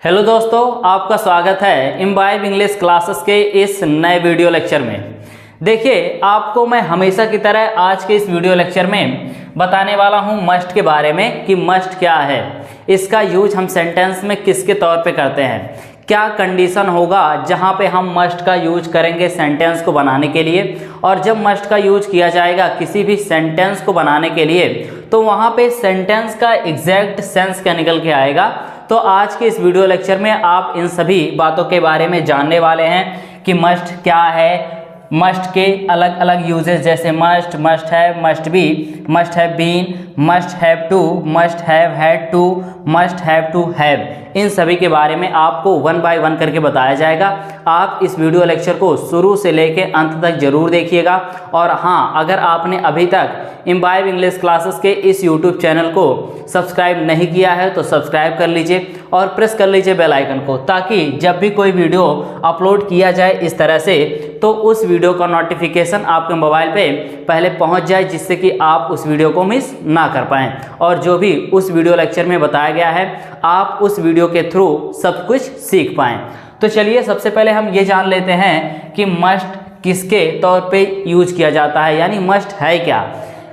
Hello दोस्तों, आपका स्वागत है इम्बाइब इंग्लिश क्लासेस के इस नए वीडियो लेक्चर में। देखिए, आपको मैं हमेशा की तरह आज के इस वीडियो लेक्चर में बताने वाला हूं मस्ट के बारे में कि मस्ट क्या है, इसका यूज हम सेंटेंस में किसके तौर पे करते हैं, क्या कंडीशन होगा जहां पे हम मस्ट का यूज करेंगे सेंटेंस को बनाने के लिए, और जब मस्ट का यूज किया जाएगा किसी भी सेंटेंस को बनाने के लिए तो वहां पे सेंटेंस का एग्जैक्ट सेंस क्या निकल के आएगा। तो आज के इस वीडियो लेक्चर में आप इन सभी बातों के बारे में जानने वाले हैं कि मस्ट क्या है, मस्ट के अलग अलग यूजेस जैसे must, must have, must be, must have been, must have to, must have had to, must have to have, इन सभी के बारे में आपको वन बाय वन करके बताया जाएगा। आप इस वीडियो लेक्चर को शुरू से लेकर अंत तक जरूर देखिएगा। और हाँ, अगर आपने अभी तक इम्बाइब इंग्लिश क्लासेस के इस यूट्यूब चैनल को सब्सक्राइब नहीं किया है तो सब्सक्राइब कर लीजिए और प्रेस कर लीजिए बेल आइकन को, ताकि जब भी कोई वीडियो अपलोड किया जाए इस तरह से तो उस वीडियो का नोटिफिकेशन आपके मोबाइल पे पहले पहुंच जाए, जिससे कि आप उस वीडियो को मिस ना कर पाएँ और जो भी उस वीडियो लेक्चर में बताया गया है आप उस वीडियो के थ्रू सब कुछ सीख पाएँ। तो चलिए, सबसे पहले हम ये जान लेते हैं कि मस्ट किसके तौर पे यूज किया जाता है, यानी मस्ट है क्या।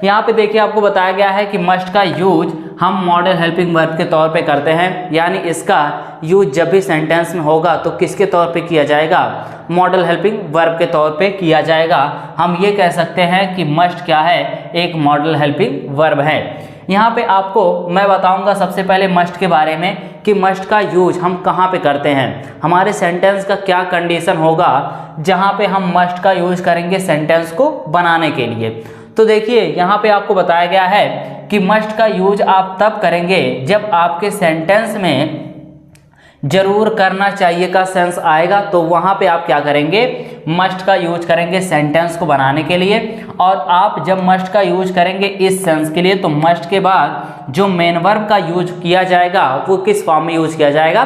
यहाँ पे देखिए, आपको बताया गया है कि मस्ट का यूज हम मॉडल हेल्पिंग वर्ब के तौर पे करते हैं, यानी इसका यूज जब भी सेंटेंस में होगा तो किसके तौर पे किया जाएगा, मॉडल हेल्पिंग वर्ब के तौर पे किया जाएगा। हम ये कह सकते हैं कि मस्ट क्या है, एक मॉडल हेल्पिंग वर्ब है। यहाँ पे आपको मैं बताऊंगा सबसे पहले मस्ट के बारे में कि मस्ट का यूज हम कहाँ पे करते हैं, हमारे सेंटेंस का क्या कंडीशन होगा जहाँ पे हम मस्ट का यूज करेंगे सेंटेंस को बनाने के लिए। तो देखिए, यहाँ पे आपको बताया गया है कि मस्ट का यूज आप तब करेंगे जब आपके सेंटेंस में जरूर करना चाहिए का सेंस आएगा, तो वहाँ पे आप क्या करेंगे, मस्ट का यूज करेंगे सेंटेंस को बनाने के लिए। और आप जब मस्ट का यूज करेंगे इस सेंस के लिए तो मस्ट के बाद जो मेन वर्ब का यूज किया जाएगा वो किस फॉर्म में यूज किया जाएगा,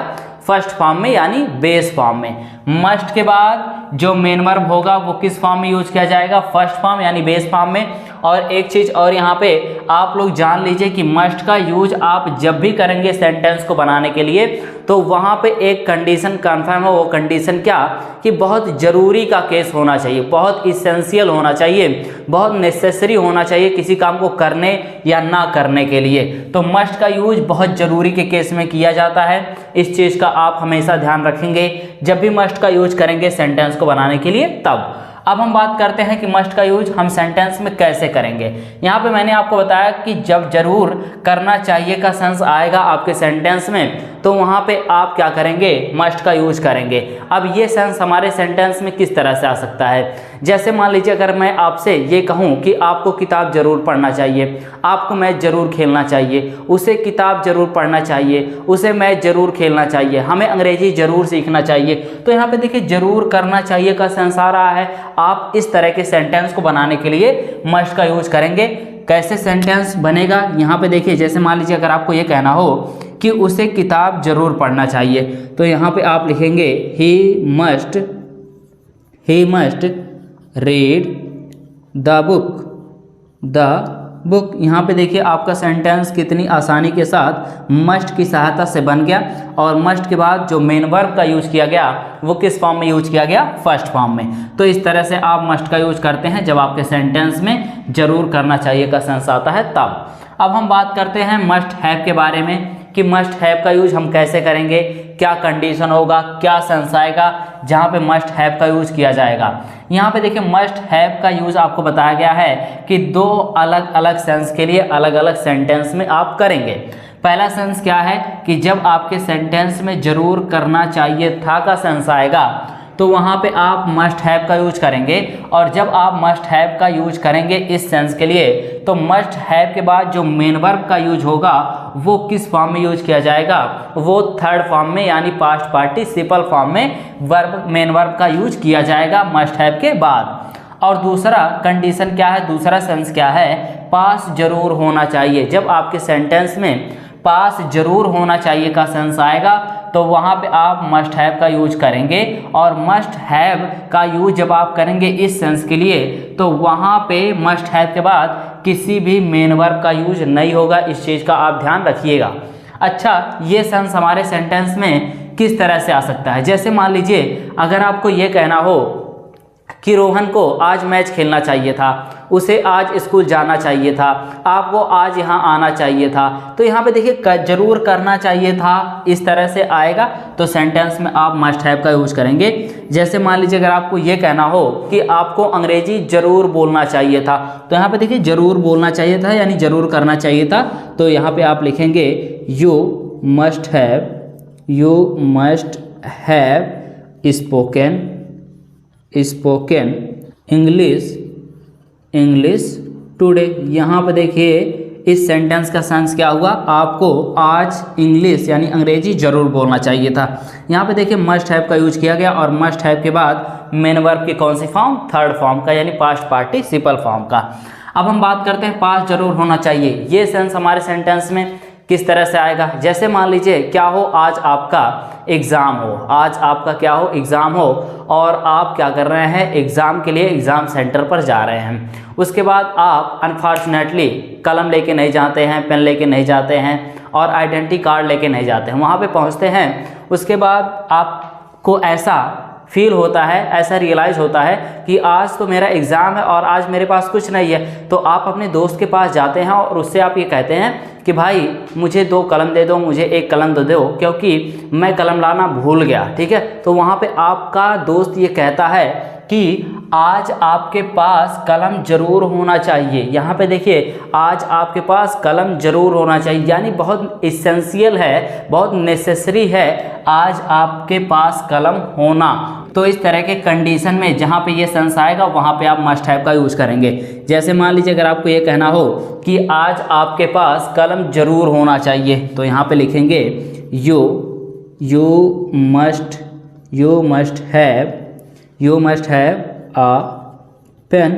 फर्स्ट फॉर्म में यानी बेस फॉर्म में। मस्ट के बाद जो मेन वर्ब होगा वो किस फॉर्म में यूज किया जाएगा, फर्स्ट फॉर्म यानी बेस फॉर्म में। और एक चीज और यहाँ पे आप लोग जान लीजिए कि मस्ट का यूज आप जब भी करेंगे सेंटेंस को बनाने के लिए तो वहाँ पे एक कंडीशन कंफर्म हो। वो कंडीशन क्या कि बहुत जरूरी का केस होना चाहिए, बहुत इसेंशियल होना चाहिए, बहुत नेसेसरी होना चाहिए किसी काम को करने या ना करने के लिए। तो मस्ट का यूज बहुत जरूरी के केस में किया जाता है, इस चीज का आप हमेशा ध्यान रखेंगे जब भी मस्ट का यूज करेंगे सेंटेंस को बनाने के लिए तब। अब हम बात करते हैं कि मस्ट का यूज हम सेंटेंस में कैसे करेंगे। यहाँ पे मैंने आपको बताया कि जब जरूर करना चाहिए का सेंस आएगा आपके सेंटेंस में तो वहाँ पे आप क्या करेंगे, मस्ट का यूज करेंगे। अब ये सेंस हमारे सेंटेंस में किस तरह से आ सकता है, जैसे मान लीजिए अगर मैं आपसे ये कहूँ कि आपको किताब जरूर पढ़ना चाहिए, आपको मैच जरूर खेलना चाहिए, उसे किताब जरूर पढ़ना चाहिए, उसे मैच जरूर खेलना चाहिए, हमें अंग्रेजी जरूर सीखना चाहिए। तो यहाँ पे देखिए, जरूर करना चाहिए का सेंस आ रहा है। आप इस तरह के सेंटेंस को बनाने के लिए मस्ट का यूज करेंगे। कैसे सेंटेंस बनेगा, यहाँ पे देखिए, जैसे मान लीजिए अगर आपको ये कहना हो कि उसे किताब जरूर पढ़ना चाहिए तो यहाँ पे आप लिखेंगे he must read the book. यहाँ पे देखिए आपका सेंटेंस कितनी आसानी के साथ मस्ट की सहायता से बन गया। और मस्ट के बाद जो मेन वर्ब का यूज किया गया वो किस फॉर्म में यूज किया गया, फर्स्ट फॉर्म में। तो इस तरह से आप मस्ट का यूज करते हैं जब आपके सेंटेंस में जरूर करना चाहिए का सेंस आता है तब। अब हम बात करते हैं मस्ट हैव के बारे में कि मस्ट हैव का यूज हम कैसे करेंगे, क्या कंडीशन होगा, क्या सेंस आएगा जहाँ पे मस्ट हैव का यूज किया जाएगा। यहाँ पे देखिए, मस्ट हैव का यूज आपको बताया गया है कि दो अलग अलग सेंस के लिए अलग अलग सेंटेंस में आप करेंगे। पहला सेंस क्या है कि जब आपके सेंटेंस में जरूर करना चाहिए था का सेंस आएगा तो वहाँ पे आप मस्ट हैव का यूज करेंगे। और जब आप मस्ट हैव का यूज करेंगे इस सेंस के लिए तो मस्ट हैव के बाद जो मेन वर्ब का यूज होगा वो किस फॉर्म में यूज किया जाएगा, वो थर्ड फॉर्म में यानी पास्ट पार्टिसिपल फॉर्म में वर्ब मेन वर्ब का यूज किया जाएगा मस्ट हैव के बाद। और दूसरा कंडीशन क्या है, दूसरा सेंस क्या है, पास जरूर होना चाहिए। जब आपके सेंटेंस में पास जरूर होना चाहिए का सेंस आएगा तो वहाँ पे आप मस्ट हैव का यूज करेंगे। और मस्ट हैव का यूज जब आप करेंगे इस सेंस के लिए तो वहाँ पे मस्ट हैव के बाद किसी भी मेन वर्ब का यूज नहीं होगा, इस चीज़ का आप ध्यान रखिएगा। अच्छा, ये सेंस हमारे सेंटेंस में किस तरह से आ सकता है। जैसे मान लीजिए अगर आपको ये कहना हो कि रोहन को आज मैच खेलना चाहिए था, उसे आज स्कूल जाना चाहिए था, आपको आज यहाँ आना चाहिए था, तो यहाँ पे देखिए जरूर करना चाहिए था इस तरह से आएगा, तो सेंटेंस में आप मस्ट हैव का यूज करेंगे। जैसे मान लीजिए अगर आपको ये कहना हो कि आपको अंग्रेजी जरूर बोलना चाहिए था, तो यहाँ पे देखिए जरूर बोलना चाहिए था यानी जरूर करना चाहिए था, तो यहाँ पे आप लिखेंगे you must have spoken English today. यहाँ पे देखिए इस सेंटेंस का सेंस क्या हुआ, आपको आज इंग्लिश यानी अंग्रेजी जरूर बोलना चाहिए था। यहाँ पे देखिए मस्ट हैव का यूज किया गया और मस्ट हैव के बाद मेन वर्ब की कौन सी फॉर्म, थर्ड फॉर्म का यानी पास्ट पार्टिसिपल फॉर्म का। अब हम बात करते हैं पास्ट जरूर होना चाहिए, ये सेंस हमारे सेंटेंस में किस तरह से आएगा। जैसे मान लीजिए क्या हो, आज आपका एग्ज़ाम हो, आज आपका क्या हो, एग्ज़ाम हो, और आप क्या कर रहे हैं, एग्ज़ाम के लिए एग्ज़ाम सेंटर पर जा रहे हैं। उसके बाद आप अनफॉर्चुनेटली कलम लेके नहीं जाते हैं, पेन लेके नहीं जाते हैं और आइडेंटिटी कार्ड लेके नहीं जाते हैं। वहाँ पे पहुँचते हैं, उसके बाद आपको ऐसा फील होता है, ऐसा रियलाइज़ होता है कि आज तो मेरा एग्ज़ाम है और आज मेरे पास कुछ नहीं है, तो आप अपने दोस्त के पास जाते हैं और उससे आप ये कहते हैं कि भाई मुझे 2 कलम दे दो, मुझे 1 कलम दे दो क्योंकि मैं कलम लाना भूल गया, ठीक है। तो वहाँ पे आपका दोस्त ये कहता है कि आज आपके पास कलम जरूर होना चाहिए। यहाँ पे देखिए आज आपके पास कलम जरूर होना चाहिए यानी बहुत इसेंशियल है, बहुत नेसेसरी है आज आपके पास कलम होना। तो इस तरह के कंडीशन में जहाँ पे ये सेंस आएगा वहाँ पे आप मस्ट हैव का यूज करेंगे। जैसे मान लीजिए अगर आपको ये कहना हो कि आज आपके पास कलम जरूर होना चाहिए, तो यहाँ पे लिखेंगे you must have a pen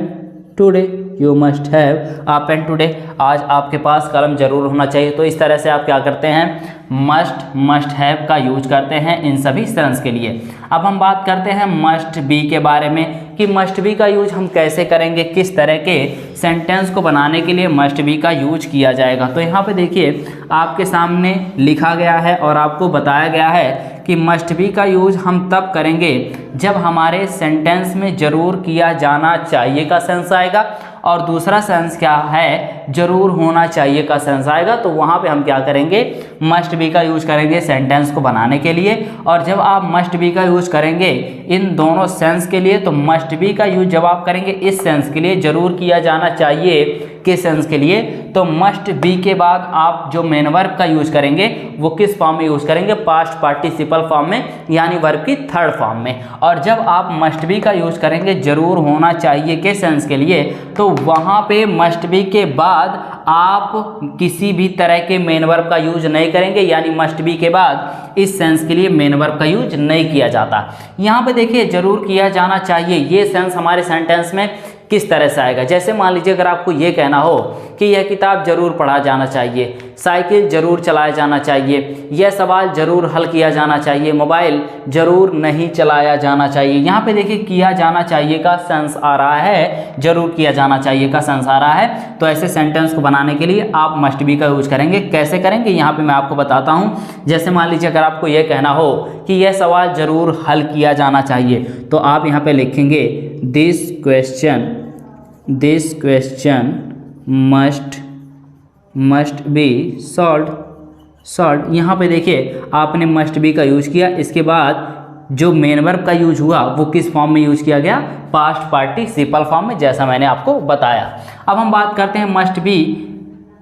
today, you must have a pen today, आज आपके पास कलम जरूर होना चाहिए। तो इस तरह से आप क्या करते हैं, मस्ट हैव का यूज करते हैं इन सभी सेंस के लिए। अब हम बात करते हैं मस्ट बी के बारे में कि मस्ट बी का यूज हम कैसे करेंगे, किस तरह के सेंटेंस को बनाने के लिए मस्ट बी का यूज किया जाएगा। तो यहाँ पे देखिए आपके सामने लिखा गया है और आपको बताया गया है कि मस्ट बी का यूज हम तब करेंगे जब हमारे सेंटेंस में जरूर किया जाना चाहिए का सेंस आएगा और दूसरा सेंस क्या है, जरूर होना चाहिए का सेंस आएगा। तो वहाँ पे हम क्या करेंगे, मस्ट बी का यूज करेंगे सेंटेंस को बनाने के लिए। और जब आप मस्ट बी का यूज करेंगे इन दोनों सेंस के लिए, तो मस्ट बी का यूज जब आप करेंगे इस सेंस के लिए, जरूर किया जाना चाहिए के सेंस के लिए, तो मस्ट बी के बाद आप जो मेन वर्ब का यूज करेंगे वो किस फॉर्म में यूज करेंगे, पास्ट पार्टिसिपल फॉर्म में यानी वर्ब की थर्ड फॉर्म में। और जब आप मस्ट बी का यूज करेंगे जरूर होना चाहिए के सेंस के लिए, तो वहाँ पे मस्ट बी के बाद आप किसी भी तरह के मेन वर्ब का यूज नहीं करेंगे यानी मस्ट बी के बाद इस सेंस के लिए मेन वर्ब का यूज नहीं किया जाता। यहाँ पे देखिए जरूर किया जाना चाहिए, ये सेंस हमारे सेंटेंस में किस तरह से आएगा। जैसे मान लीजिए अगर आपको ये कहना हो कि यह किताब जरूर पढ़ा जाना चाहिए, साइकिल जरूर चलाया जाना चाहिए, यह सवाल जरूर हल किया जाना चाहिए, मोबाइल जरूर नहीं चलाया जाना चाहिए। यहाँ पे देखिए किया जाना चाहिए का सेंस आ रहा है, जरूर किया जाना चाहिए का सेंस आ रहा है। तो ऐसे सेंटेंस को बनाने के लिए आप मस्ट बी का यूज करेंगे। कैसे करेंगे यहाँ पे मैं आपको बताता हूँ। जैसे मान लीजिए अगर आपको यह कहना हो कि यह सवाल जरूर हल किया जाना चाहिए, तो आप यहाँ पे लिखेंगे this question must be solved. यहाँ पे देखिए आपने मस्ट बी का यूज किया, इसके बाद जो मेन वर्ब का यूज हुआ वो किस फॉर्म में यूज किया गया, पास्ट पार्टिसिपल फॉर्म में, जैसा मैंने आपको बताया। अब हम बात करते हैं मस्ट बी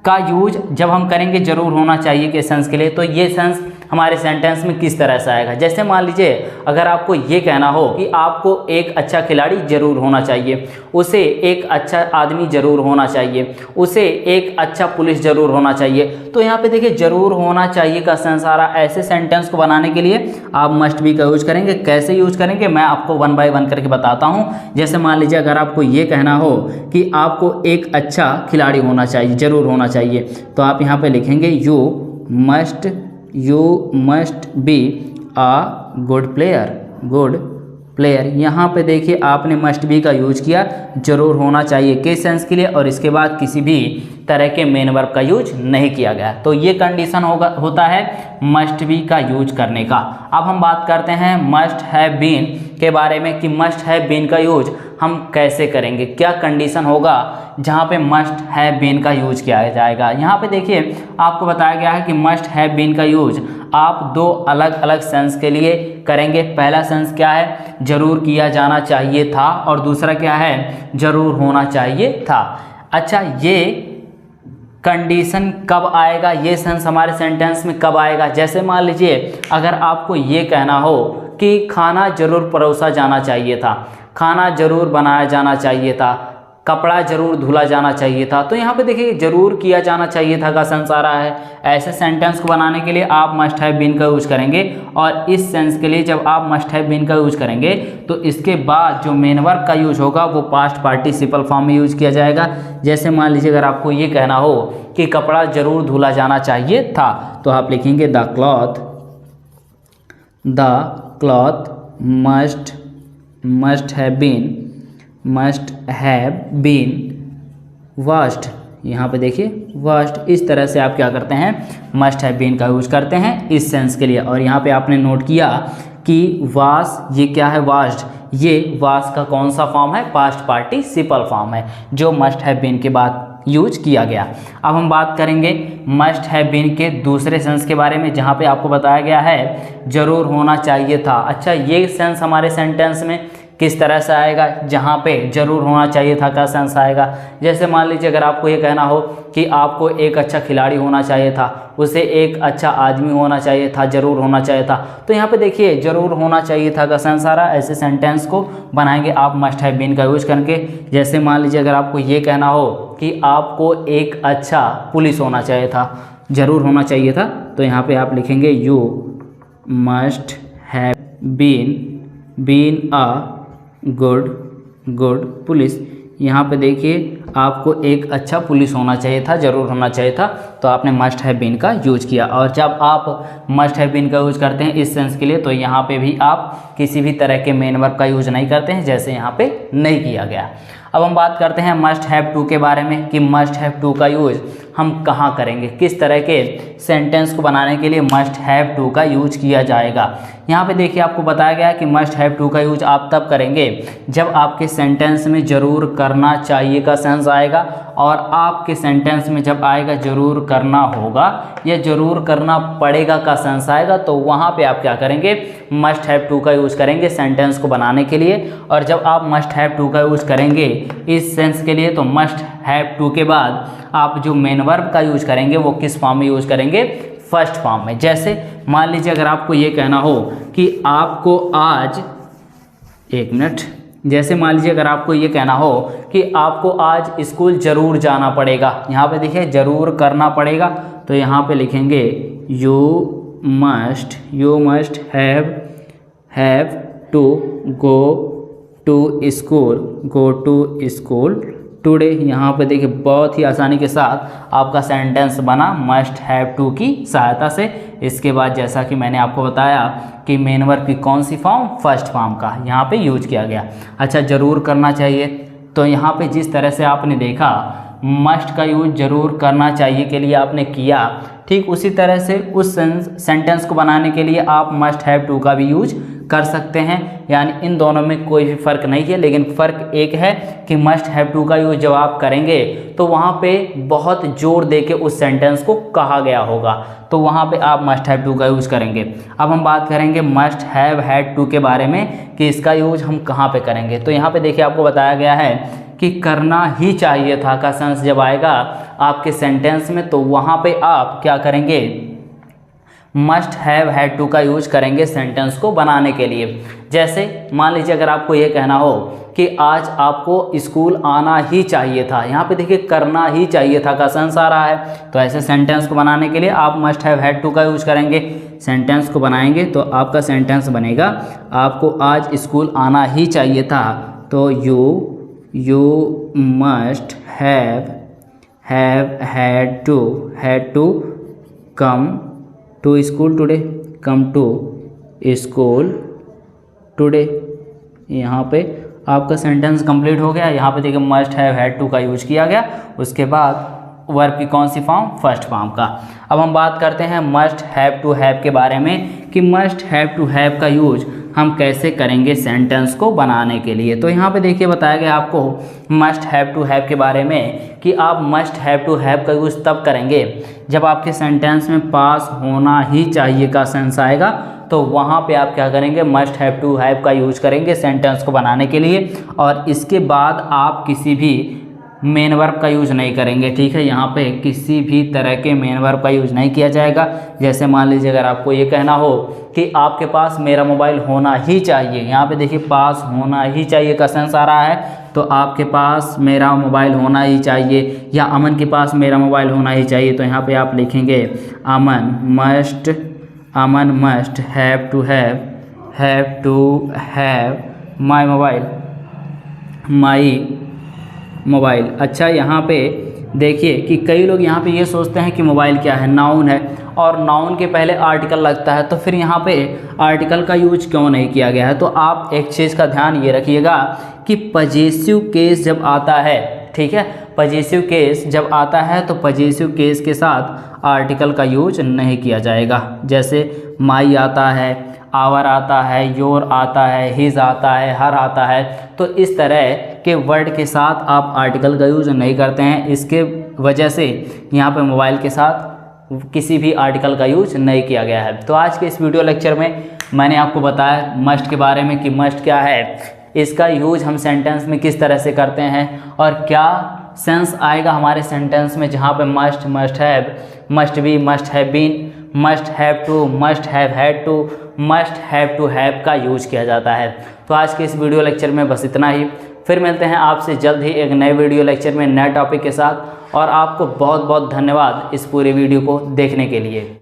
का यूज जब हम करेंगे जरूर होना चाहिए के सेंस के लिए, तो ये सेंस हमारे सेंटेंस में किस तरह से आएगा। जैसे मान लीजिए अगर आपको ये कहना हो कि आपको एक अच्छा खिलाड़ी जरूर होना चाहिए, उसे एक अच्छा आदमी जरूर होना चाहिए, उसे एक अच्छा पुलिस जरूर होना चाहिए, तो यहाँ पे देखिए जरूर होना चाहिए का सेंस आ रहा। ऐसे सेंटेंस को बनाने के लिए आप मस्ट बी का यूज करेंगे। कैसे यूज करेंगे मैं आपको 1 बाय 1 करके बताता हूँ। जैसे मान लीजिए अगर आपको ये कहना हो कि आपको एक अच्छा खिलाड़ी होना चाहिए, जरूर होना चाहिए, तो आप यहाँ पे लिखेंगे you must be a good player. यहाँ पे देखिए आपने मस्ट बी का यूज किया जरूर होना चाहिए के सेंस के लिए और इसके बाद किसी भी तरह के मेन वर्ब का यूज नहीं किया गया। तो ये कंडीशन होता है मस्ट बी का यूज करने का। अब हम बात करते हैं मस्ट हैव बीन के बारे में कि मस्ट हैव बीन का यूज हम कैसे करेंगे, क्या कंडीशन होगा जहाँ पे मस्ट हैव बीन का यूज किया जाएगा। यहाँ पे देखिए आपको बताया गया है कि मस्ट हैव बीन का यूज आप दो अलग अलग सेंस के लिए करेंगे। पहला सेंस क्या है, जरूर किया जाना चाहिए था, और दूसरा क्या है, जरूर होना चाहिए था। अच्छा, ये कंडीशन कब आएगा, ये सेंस हमारे सेंटेंस में कब आएगा। जैसे मान लीजिए अगर आपको ये कहना हो कि खाना जरूर परोसा जाना चाहिए था, खाना जरूर बनाया जाना चाहिए था, कपड़ा जरूर धुला जाना चाहिए था, तो यहाँ पे देखिए जरूर किया जाना चाहिए था का सेंस आ रहा है। ऐसे सेंटेंस को बनाने के लिए आप मस्ट हैव बीन का यूज करेंगे, और इस सेंस के लिए जब आप मस्ट हैव बीन का यूज करेंगे तो इसके बाद जो मेन वर्ब का यूज होगा वो पास्ट पार्टिसिपल फॉर्म में यूज किया जाएगा। जैसे मान लीजिए अगर आपको ये कहना हो कि कपड़ा जरूर धुला जाना चाहिए था, तो आप लिखेंगे the cloth must have been washed. यहाँ पे देखिए वॉश्ड, इस तरह से आप क्या करते हैं, मस्ट हैव बीन का यूज करते हैं इस सेंस के लिए। और यहाँ पे आपने नोट किया कि वॉश, ये क्या है, वॉश्ड, ये वॉश का कौन सा फॉर्म है, पास्ट पार्टिसिपल फॉर्म है जो मस्ट हैव बीन के बाद यूज किया गया। अब हम बात करेंगे मस्ट हैव बीन के दूसरे सेंस के बारे में, जहाँ पे आपको बताया गया है जरूर होना चाहिए था। अच्छा, ये सेंस हमारे सेंटेंस में किस तरह से आएगा, जहाँ पे जरूर होना चाहिए था का सेंस आएगा। जैसे मान लीजिए अगर आपको ये कहना हो कि आपको एक अच्छा खिलाड़ी होना चाहिए था, उसे एक अच्छा आदमी होना चाहिए था, जरूर होना चाहिए था, तो यहाँ पे देखिए जरूर होना चाहिए था का सेंस आ रहा है। ऐसे सेंटेंस को बनाएंगे आप मस्ट हैव बीन का यूज करके। जैसे मान लीजिए अगर आपको ये कहना हो कि आपको एक अच्छा पुलिस होना चाहिए था, जरूर होना चाहिए था, तो यहाँ पे आप लिखेंगे you must have been a good police. यहाँ पे देखिए आपको एक अच्छा पुलिस होना चाहिए था, जरूर होना चाहिए था, तो आपने मस्ट हैव बीन का यूज किया। और जब आप मस्ट हैव बीन का यूज करते हैं इस सेंस के लिए, तो यहाँ पे भी आप किसी भी तरह के मेन वर्ब का यूज नहीं करते हैं, जैसे यहाँ पे नहीं किया गया। अब हम बात करते हैं मस्ट हैव टू के बारे में कि मस्ट हैव टू का यूज हम कहाँ करेंगे, किस तरह के सेंटेंस को बनाने के लिए मस्ट हैव टू का यूज किया जाएगा। यहाँ पे देखिए आपको बताया गया है कि मस्ट हैव टू का यूज आप तब करेंगे जब आपके सेंटेंस में जरूर करना चाहिए का सेंस आएगा, और आपके सेंटेंस में जब आएगा जरूर करना होगा या जरूर करना पड़ेगा का सेंस आएगा, तो वहाँ पे आप क्या करेंगे, मस्ट हैव टू का यूज करेंगे सेंटेंस को बनाने के लिए। और जब आप मस्ट हैव टू का यूज करेंगे इस सेंस के लिए, तो मस्ट हैव टू के बाद आप जो मेन वर्ब का यूज करेंगे वो किस फॉर्म में यूज करेंगे, फर्स्ट फॉर्म में। जैसे मान लीजिए अगर आपको ये कहना हो कि आपको आज, एक मिनट, जैसे मान लीजिए अगर आपको ये कहना हो कि आपको आज स्कूल जरूर जाना पड़ेगा, यहाँ पे देखिए जरूर करना पड़ेगा, तो यहाँ पे लिखेंगे you must have to go to school today. यहाँ पे देखिए बहुत ही आसानी के साथ आपका सेंटेंस बना मस्ट हैव टू की सहायता से। इसके बाद जैसा कि मैंने आपको बताया कि मेन वर्ब की कौन सी फॉर्म, फर्स्ट फॉर्म का यहाँ पे यूज किया गया। अच्छा, जरूर करना चाहिए, तो यहाँ पे जिस तरह से आपने देखा मस्ट का यूज जरूर करना चाहिए के लिए आपने किया, ठीक उसी तरह से उस सेंटेंस को बनाने के लिए आप मस्ट हैव टू का भी यूज कर सकते हैं। यानी इन दोनों में कोई भी फ़र्क नहीं है, लेकिन फ़र्क एक है कि मस्ट हैव टू का यूज जब आप करेंगे तो वहाँ पे बहुत जोर दे के उस सेंटेंस को कहा गया होगा, तो वहाँ पे आप मस्ट हैव टू का यूज करेंगे। अब हम बात करेंगे मस्ट हैव हैड टू के बारे में कि इसका यूज हम कहाँ पे करेंगे। तो यहाँ पे देखिए आपको बताया गया है कि करना ही चाहिए था का सेंस जब आएगा आपके सेंटेंस में, तो वहाँ पे आप क्या करेंगे, मस्ट हैव हैड टू का यूज करेंगे सेंटेंस को बनाने के लिए। जैसे मान लीजिए अगर आपको ये कहना हो कि आज आपको स्कूल आना ही चाहिए था, यहाँ पे देखिए करना ही चाहिए था का सेंस आ रहा है, तो ऐसे सेंटेंस को बनाने के लिए आप मस्ट हैव हैड टू का यूज करेंगे। सेंटेंस को बनाएंगे तो आपका सेंटेंस बनेगा आपको आज स्कूल आना ही चाहिए था, तो you must have had to come to school today. यहाँ पे आपका सेंटेंस कंप्लीट हो गया। यहाँ पे देखिए मस्ट हैव हैड टू का यूज किया गया। उसके बाद वर्ब की कौन सी फॉर्म, फर्स्ट फॉर्म का। अब हम बात करते हैं मस्ट हैव टू हैव के बारे में कि मस्ट हैव टू हैव का यूज हम कैसे करेंगे सेंटेंस को बनाने के लिए। तो यहाँ पे देखिए बताया गया आपको मस्ट हैव टू हैव के बारे में कि आप मस्ट हैव टू हैव का यूज़ तब करेंगे जब आपके सेंटेंस में पास होना ही चाहिए का सेंस आएगा, तो वहाँ पे आप क्या करेंगे, मस्ट हैव टू हैव का यूज करेंगे सेंटेंस को बनाने के लिए। और इसके बाद आप किसी भी मेन वर्ब का यूज़ नहीं करेंगे, ठीक है। यहाँ पे किसी भी तरह के मेन वर्ब का यूज़ नहीं किया जाएगा। जैसे मान लीजिए अगर आपको ये कहना हो कि आपके पास मेरा मोबाइल होना ही चाहिए, यहाँ पे देखिए पास होना ही चाहिए का सेंस आ रहा है, तो आपके पास मेरा मोबाइल होना ही चाहिए या अमन के पास मेरा मोबाइल होना ही चाहिए, तो यहाँ पे आप लिखेंगे Aman must have to have my mobile. अच्छा, यहाँ पे देखिए कि कई लोग यहाँ पे ये सोचते हैं कि मोबाइल क्या है, नाउन है और नाउन के पहले आर्टिकल लगता है, तो फिर यहाँ पे आर्टिकल का यूज क्यों नहीं किया गया है। तो आप एक चीज़ का ध्यान ये रखिएगा कि पजेसिव केस जब आता है, ठीक है, पजेसिव केस जब आता है तो पजेसिव केस के साथ आर्टिकल का यूज नहीं किया जाएगा। जैसे माई आता है, आवर आता है, योर आता है, हिज आता है, हर आता है, तो इस तरह के वर्ड के साथ आप आर्टिकल का यूज नहीं करते हैं। इसके वजह से यहाँ पे मोबाइल के साथ किसी भी आर्टिकल का यूज नहीं किया गया है। तो आज के इस वीडियो लेक्चर में मैंने आपको बताया मस्ट के बारे में कि मस्ट क्या है, इसका यूज हम सेंटेंस में किस तरह से करते हैं और क्या सेंस आएगा हमारे सेंटेंस में जहाँ पे must, must have, must be, must have been, must have to, must have had to, must have to have का यूज किया जाता है। तो आज के इस वीडियो लेक्चर में बस इतना ही। फिर मिलते हैं आपसे जल्द ही एक नए वीडियो लेक्चर में नए टॉपिक के साथ। और आपको बहुत बहुत धन्यवाद इस पूरे वीडियो को देखने के लिए।